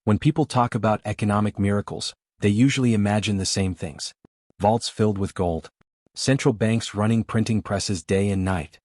When people talk about economic miracles, they usually imagine the same things. Vaults filled with gold. Central banks running printing presses day and night.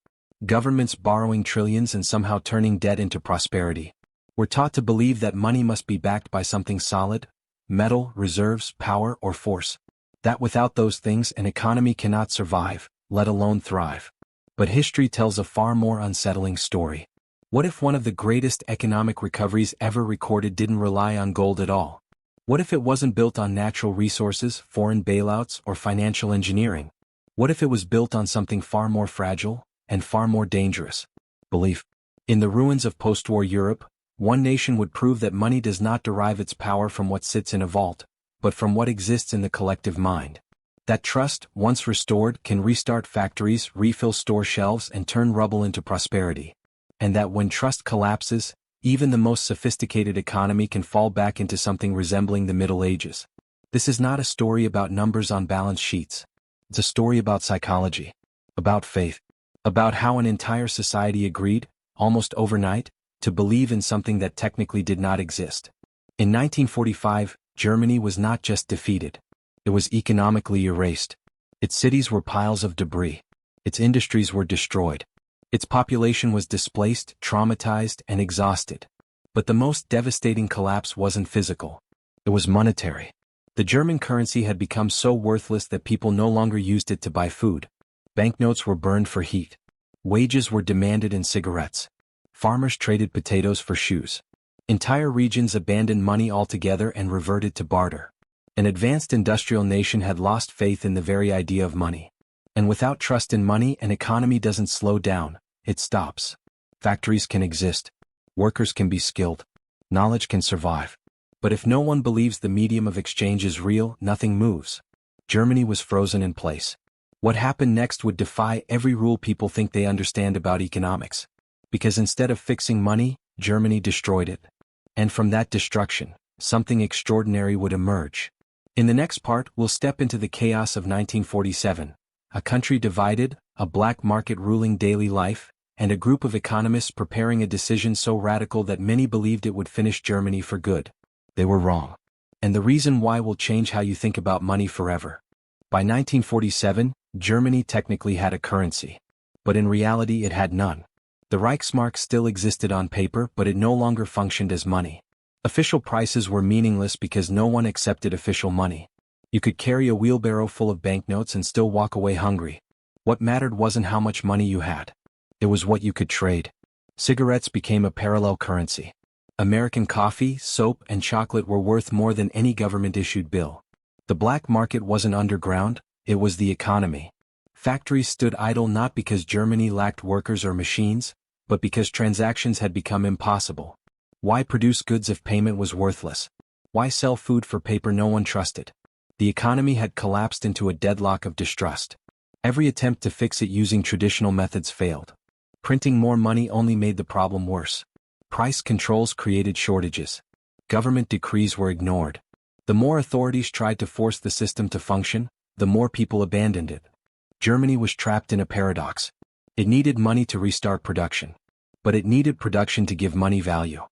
Governments borrowing trillions and somehow turning debt into prosperity. We're taught to believe that money must be backed by something solid, metal, reserves, power, or force. That without those things an economy cannot survive, let alone thrive. But history tells a far more unsettling story. What if one of the greatest economic recoveries ever recorded didn't rely on gold at all? What if it wasn't built on natural resources, foreign bailouts, or financial engineering? What if it was built on something far more fragile and far more dangerous? Belief. In the ruins of post-war Europe, one nation would prove that money does not derive its power from what sits in a vault, but from what exists in the collective mind. That trust, once restored, can restart factories, refill store shelves, and turn rubble into prosperity. And that when trust collapses, even the most sophisticated economy can fall back into something resembling the Middle Ages. This is not a story about numbers on balance sheets. It's a story about psychology, about faith, about how an entire society agreed, almost overnight, to believe in something that technically did not exist. In 1945, Germany was not just defeated. It was economically erased. Its cities were piles of debris. Its industries were destroyed. Its population was displaced, traumatized, and exhausted. But the most devastating collapse wasn't physical. It was monetary. The German currency had become so worthless that people no longer used it to buy food. Banknotes were burned for heat. Wages were demanded in cigarettes. Farmers traded potatoes for shoes. Entire regions abandoned money altogether and reverted to barter. An advanced industrial nation had lost faith in the very idea of money. And without trust in money, an economy doesn't slow down, it stops. Factories can exist. Workers can be skilled. Knowledge can survive. But if no one believes the medium of exchange is real, nothing moves. Germany was frozen in place. What happened next would defy every rule people think they understand about economics. Because instead of fixing money, Germany destroyed it. And from that destruction, something extraordinary would emerge. In the next part, we'll step into the chaos of 1947, a country divided, a black market ruling daily life, and a group of economists preparing a decision so radical that many believed it would finish Germany for good. They were wrong. And the reason why will change how you think about money forever. By 1947, Germany technically had a currency. But in reality it had none. The Reichsmark still existed on paper, but it no longer functioned as money. Official prices were meaningless because no one accepted official money. You could carry a wheelbarrow full of banknotes and still walk away hungry. What mattered wasn't how much money you had. It was what you could trade. Cigarettes became a parallel currency. American coffee, soap, and chocolate were worth more than any government-issued bill. The black market wasn't underground, it was the economy. Factories stood idle not because Germany lacked workers or machines, but because transactions had become impossible. Why produce goods if payment was worthless? Why sell food for paper no one trusted? The economy had collapsed into a deadlock of distrust. Every attempt to fix it using traditional methods failed. Printing more money only made the problem worse. Price controls created shortages. Government decrees were ignored. The more authorities tried to force the system to function, the more people abandoned it. Germany was trapped in a paradox. It needed money to restart production. But it needed production to give money value.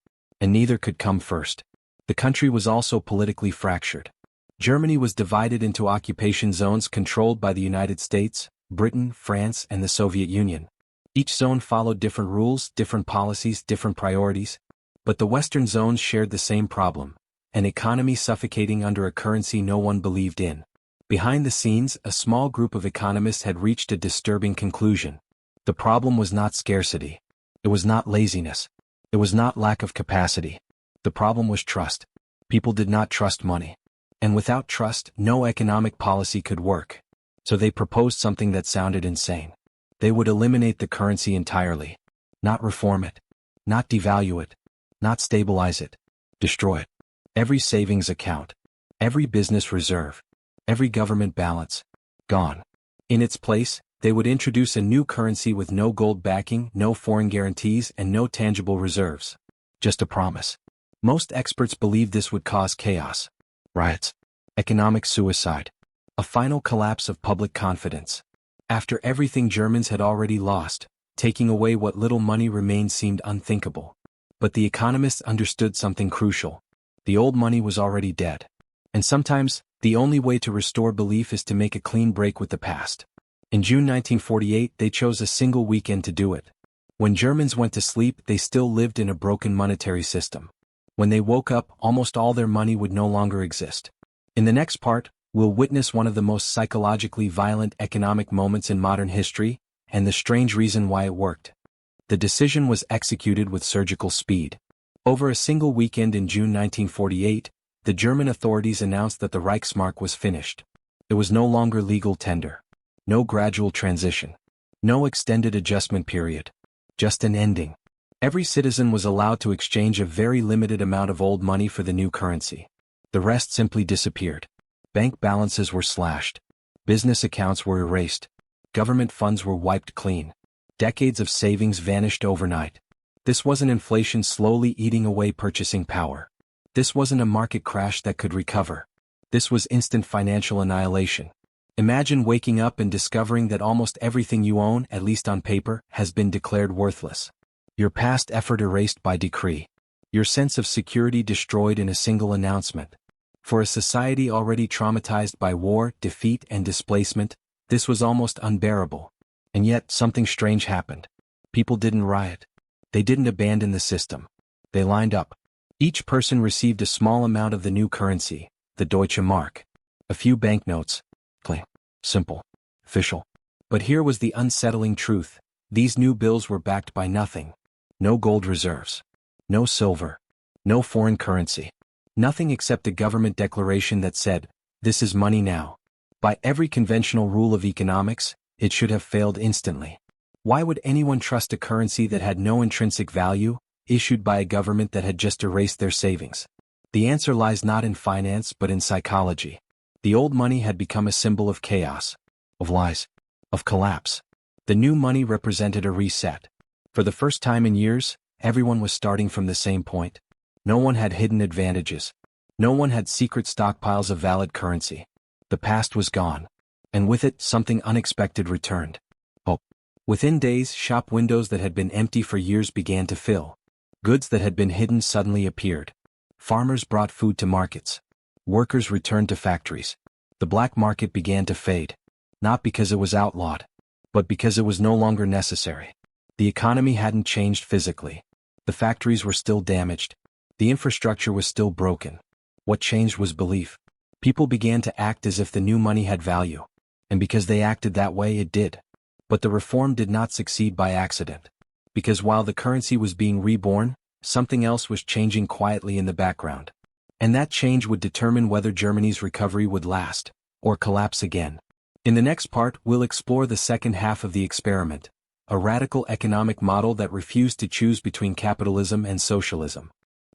And neither could come first. The country was also politically fractured. Germany was divided into occupation zones controlled by the United States, Britain, France, and the Soviet Union. Each zone followed different rules, different policies, different priorities. But the Western zones shared the same problem, an economy suffocating under a currency no one believed in. Behind the scenes, a small group of economists had reached a disturbing conclusion. The problem was not scarcity. It was not laziness. It was not lack of capacity. The problem was trust. People did not trust money. And without trust, no economic policy could work. So they proposed something that sounded insane. They would eliminate the currency entirely. Not reform it. Not devalue it. Not stabilize it. Destroy it. Every savings account. Every business reserve. Every government balance. Gone. In its place, they would introduce a new currency with no gold backing, no foreign guarantees, and no tangible reserves. Just a promise. Most experts believed this would cause chaos. Riots. Economic suicide. A final collapse of public confidence. After everything Germans had already lost, taking away what little money remained seemed unthinkable. But the economists understood something crucial. The old money was already dead. And sometimes, the only way to restore belief is to make a clean break with the past. In June 1948, they chose a single weekend to do it. When Germans went to sleep, they still lived in a broken monetary system. When they woke up, almost all their money would no longer exist. In the next part, we'll witness one of the most psychologically violent economic moments in modern history, and the strange reason why it worked. The decision was executed with surgical speed. Over a single weekend in June 1948, the German authorities announced that the Reichsmark was finished. It was no longer legal tender. No gradual transition. No extended adjustment period. Just an ending. Every citizen was allowed to exchange a very limited amount of old money for the new currency. The rest simply disappeared. Bank balances were slashed. Business accounts were erased. Government funds were wiped clean. Decades of savings vanished overnight. This wasn't inflation slowly eating away purchasing power. This wasn't a market crash that could recover. This was instant financial annihilation. Imagine waking up and discovering that almost everything you own, at least on paper, has been declared worthless. Your past effort erased by decree. Your sense of security destroyed in a single announcement. For a society already traumatized by war, defeat, and displacement, this was almost unbearable. And yet, something strange happened. People didn't riot. They didn't abandon the system. They lined up. Each person received a small amount of the new currency, the Deutsche Mark. A few banknotes. Plain, simple, official. But here was the unsettling truth. These new bills were backed by nothing. No gold reserves. No silver. No foreign currency. Nothing except a government declaration that said, "This is money now." By every conventional rule of economics, it should have failed instantly. Why would anyone trust a currency that had no intrinsic value, issued by a government that had just erased their savings? The answer lies not in finance but in psychology. The old money had become a symbol of chaos, of lies, of collapse. The new money represented a reset. For the first time in years, everyone was starting from the same point. No one had hidden advantages. No one had secret stockpiles of valid currency. The past was gone. And with it, something unexpected returned. Hope. Within days, shop windows that had been empty for years began to fill. Goods that had been hidden suddenly appeared. Farmers brought food to markets. Workers returned to factories. The black market began to fade. Not because it was outlawed, but because it was no longer necessary. The economy hadn't changed physically. The factories were still damaged. The infrastructure was still broken. What changed was belief. People began to act as if the new money had value. And because they acted that way, it did. But the reform did not succeed by accident. Because while the currency was being reborn, something else was changing quietly in the background. And that change would determine whether Germany's recovery would last, or collapse again. In the next part, we'll explore the second half of the experiment, a radical economic model that refused to choose between capitalism and socialism.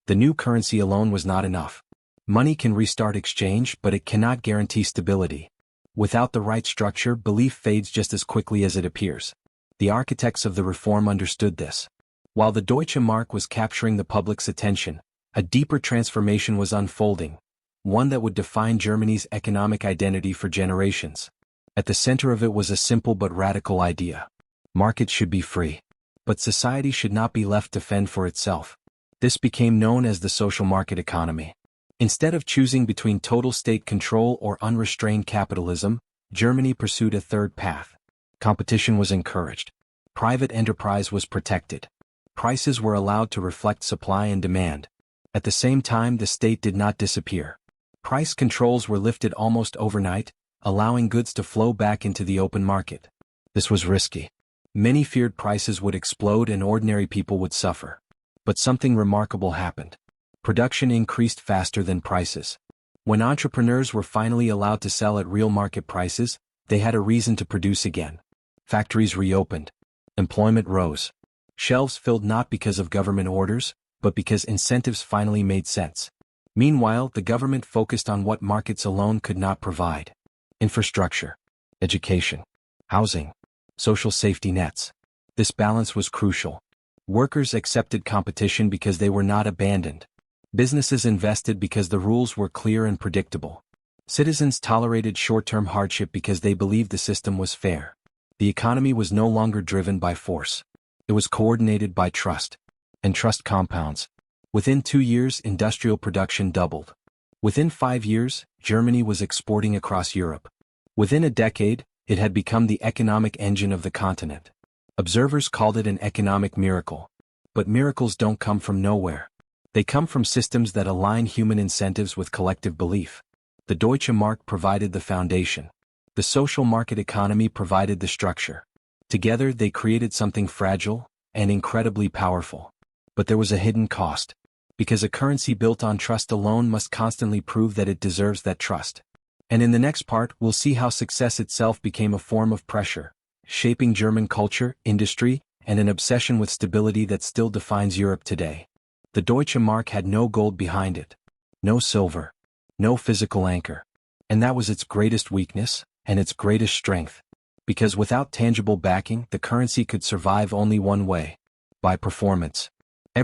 The new currency alone was not enough. Money can restart exchange, but it cannot guarantee stability. Without the right structure, belief fades just as quickly as it appears. The architects of the reform understood this. While the Deutsche Mark was capturing the public's attention, a deeper transformation was unfolding, one that would define Germany's economic identity for generations. At the center of it was a simple but radical idea. Markets should be free. But society should not be left to fend for itself. This became known as the social market economy. Instead of choosing between total state control or unrestrained capitalism, Germany pursued a third path. Competition was encouraged. Private enterprise was protected. Prices were allowed to reflect supply and demand. At the same time, the state did not disappear. Price controls were lifted almost overnight, allowing goods to flow back into the open market. This was risky. Many feared prices would explode and ordinary people would suffer. But something remarkable happened. Production increased faster than prices. When entrepreneurs were finally allowed to sell at real market prices, they had a reason to produce again. Factories reopened. Employment rose. Shelves filled not because of government orders, but because incentives finally made sense. Meanwhile, the government focused on what markets alone could not provide. Infrastructure, education, housing, social safety nets. This balance was crucial. Workers accepted competition because they were not abandoned. Businesses invested because the rules were clear and predictable. Citizens tolerated short-term hardship because they believed the system was fair. The economy was no longer driven by force. It was coordinated by trust. And trust compounds. Within 2 years, industrial production doubled. Within 5 years, Germany was exporting across Europe. Within a decade, it had become the economic engine of the continent. Observers called it an economic miracle. But miracles don't come from nowhere. They come from systems that align human incentives with collective belief. The Deutsche Mark provided the foundation. The social market economy provided the structure. Together they created something fragile and incredibly powerful. But there was a hidden cost. Because a currency built on trust alone must constantly prove that it deserves that trust. And in the next part, we'll see how success itself became a form of pressure, shaping German culture, industry, and an obsession with stability that still defines Europe today. The Deutsche Mark had no gold behind it. No silver. No physical anchor. And that was its greatest weakness, and its greatest strength. Because without tangible backing, the currency could survive only one way: by performance.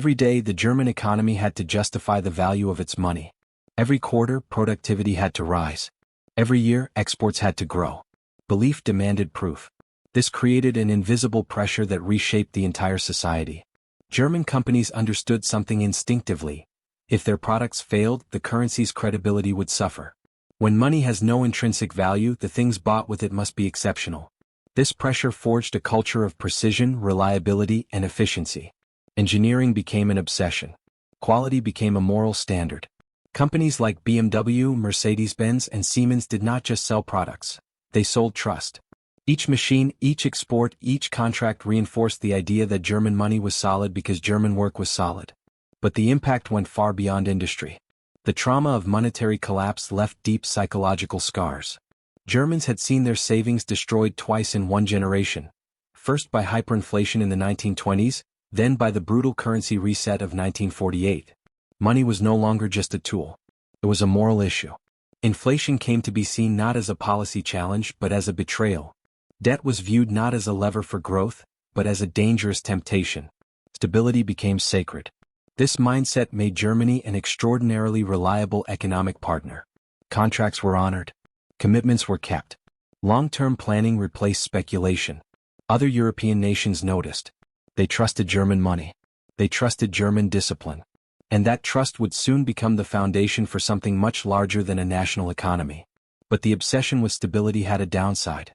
Every day, the German economy had to justify the value of its money. Every quarter, productivity had to rise. Every year, exports had to grow. Belief demanded proof. This created an invisible pressure that reshaped the entire society. German companies understood something instinctively. If their products failed, the currency's credibility would suffer. When money has no intrinsic value, the things bought with it must be exceptional. This pressure forged a culture of precision, reliability, and efficiency. Engineering became an obsession. Quality became a moral standard. Companies like BMW, Mercedes-Benz, and Siemens did not just sell products. They sold trust. Each machine, each export, each contract reinforced the idea that German money was solid because German work was solid. But the impact went far beyond industry. The trauma of monetary collapse left deep psychological scars. Germans had seen their savings destroyed twice in one generation. First by hyperinflation in the 1920s, then by the brutal currency reset of 1948. Money was no longer just a tool. It was a moral issue. Inflation came to be seen not as a policy challenge but as a betrayal. Debt was viewed not as a lever for growth, but as a dangerous temptation. Stability became sacred. This mindset made Germany an extraordinarily reliable economic partner. Contracts were honored. Commitments were kept. Long-term planning replaced speculation. Other European nations noticed. They trusted German money. They trusted German discipline. And that trust would soon become the foundation for something much larger than a national economy. But the obsession with stability had a downside.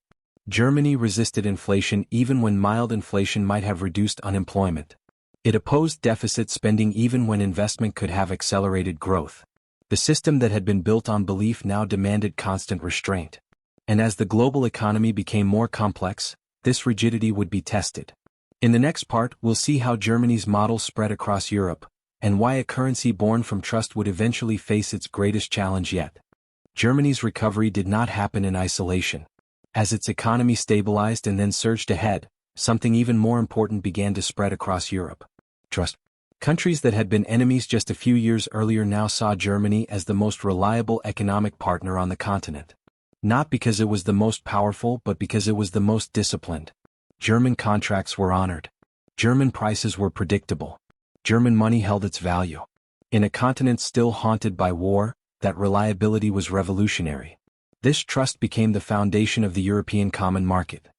Germany resisted inflation even when mild inflation might have reduced unemployment. It opposed deficit spending even when investment could have accelerated growth. The system that had been built on belief now demanded constant restraint. And as the global economy became more complex, this rigidity would be tested. In the next part, we'll see how Germany's model spread across Europe, and why a currency born from trust would eventually face its greatest challenge yet. Germany's recovery did not happen in isolation. As its economy stabilized and then surged ahead, something even more important began to spread across Europe. Trust. Countries that had been enemies just a few years earlier now saw Germany as the most reliable economic partner on the continent. Not because it was the most powerful but because it was the most disciplined. German contracts were honored. German prices were predictable. German money held its value. In a continent still haunted by war, that reliability was revolutionary. This trust became the foundation of the European common market.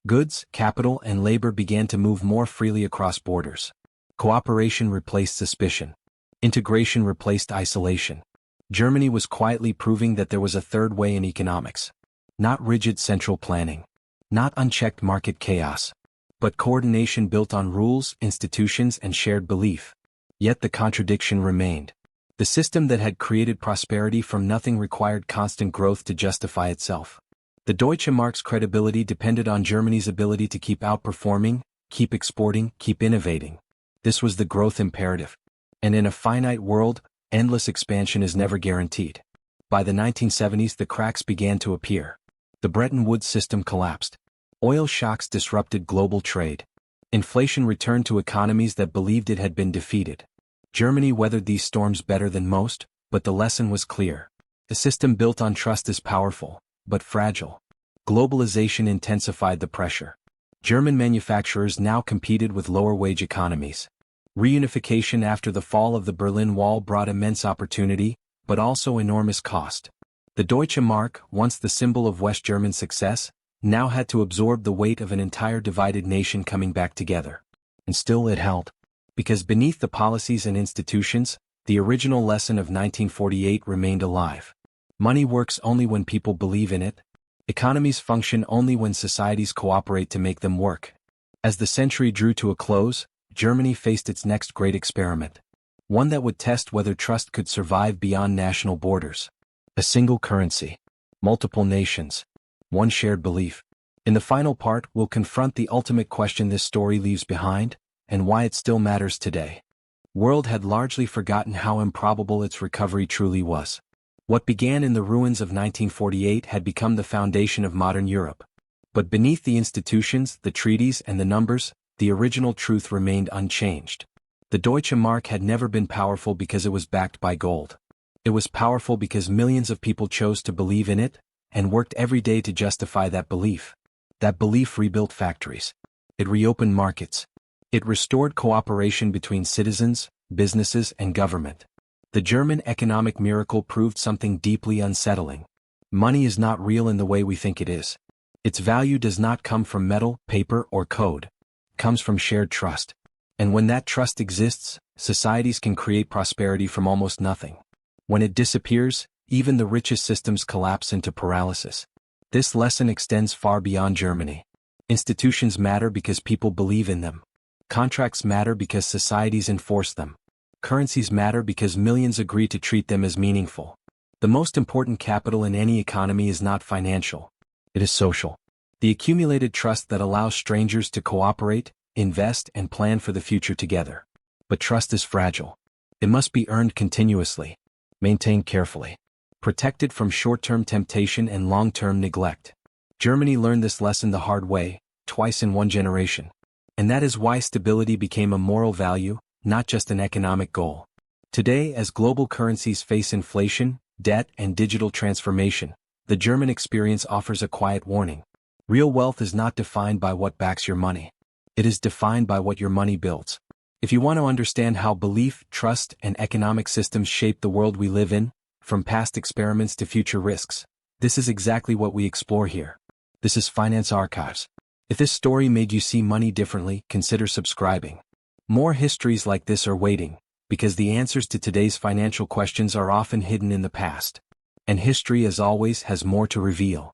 Goods, capital, and labor began to move more freely across borders. Cooperation replaced suspicion. Integration replaced isolation. Germany was quietly proving that there was a third way in economics. Not rigid central planning. Not unchecked market chaos. But coordination built on rules, institutions, and shared belief. Yet the contradiction remained. The system that had created prosperity from nothing required constant growth to justify itself. The Deutsche Mark's credibility depended on Germany's ability to keep outperforming, keep exporting, keep innovating. This was the growth imperative. And in a finite world, endless expansion is never guaranteed. By the 1970s, the cracks began to appear. The Bretton Woods system collapsed. Oil shocks disrupted global trade. Inflation returned to economies that believed it had been defeated. Germany weathered these storms better than most, but the lesson was clear. A system built on trust is powerful, but fragile. Globalization intensified the pressure. German manufacturers now competed with lower-wage economies. Reunification after the fall of the Berlin Wall brought immense opportunity, but also enormous cost. The Deutsche Mark, once the symbol of West German success, now had to absorb the weight of an entire divided nation coming back together. And still it held. Because beneath the policies and institutions, the original lesson of 1948 remained alive. Money works only when people believe in it. Economies function only when societies cooperate to make them work. As the century drew to a close, Germany faced its next great experiment. One that would test whether trust could survive beyond national borders. A single currency. Multiple nations. One shared belief. In the final part, we'll confront the ultimate question this story leaves behind, and why it still matters today. World had largely forgotten how improbable its recovery truly was. What began in the ruins of 1948 had become the foundation of modern Europe. But beneath the institutions, the treaties, and the numbers, the original truth remained unchanged. The Deutsche Mark had never been powerful because it was backed by gold. It was powerful because millions of people chose to believe in it, and worked every day to justify that belief. That belief rebuilt factories. It reopened markets. It restored cooperation between citizens, businesses, and government. The German economic miracle proved something deeply unsettling. Money is not real in the way we think it is. Its value does not come from metal, paper, or code. It comes from shared trust. And when that trust exists, societies can create prosperity from almost nothing. When it disappears, even the richest systems collapse into paralysis. This lesson extends far beyond Germany. Institutions matter because people believe in them. Contracts matter because societies enforce them. Currencies matter because millions agree to treat them as meaningful. The most important capital in any economy is not financial. It is social. The accumulated trust that allows strangers to cooperate, invest, and plan for the future together. But trust is fragile. It must be earned continuously, maintained carefully, protected from short-term temptation and long-term neglect. Germany learned this lesson the hard way, twice in one generation. And that is why stability became a moral value, not just an economic goal. Today, as global currencies face inflation, debt, and digital transformation, the German experience offers a quiet warning. Real wealth is not defined by what backs your money. It is defined by what your money builds. If you want to understand how belief, trust, and economic systems shape the world we live in, from past experiments to future risks, this is exactly what we explore here. This is Finance Archives. If this story made you see money differently, consider subscribing. More histories like this are waiting, because the answers to today's financial questions are often hidden in the past. And history, as always, has more to reveal.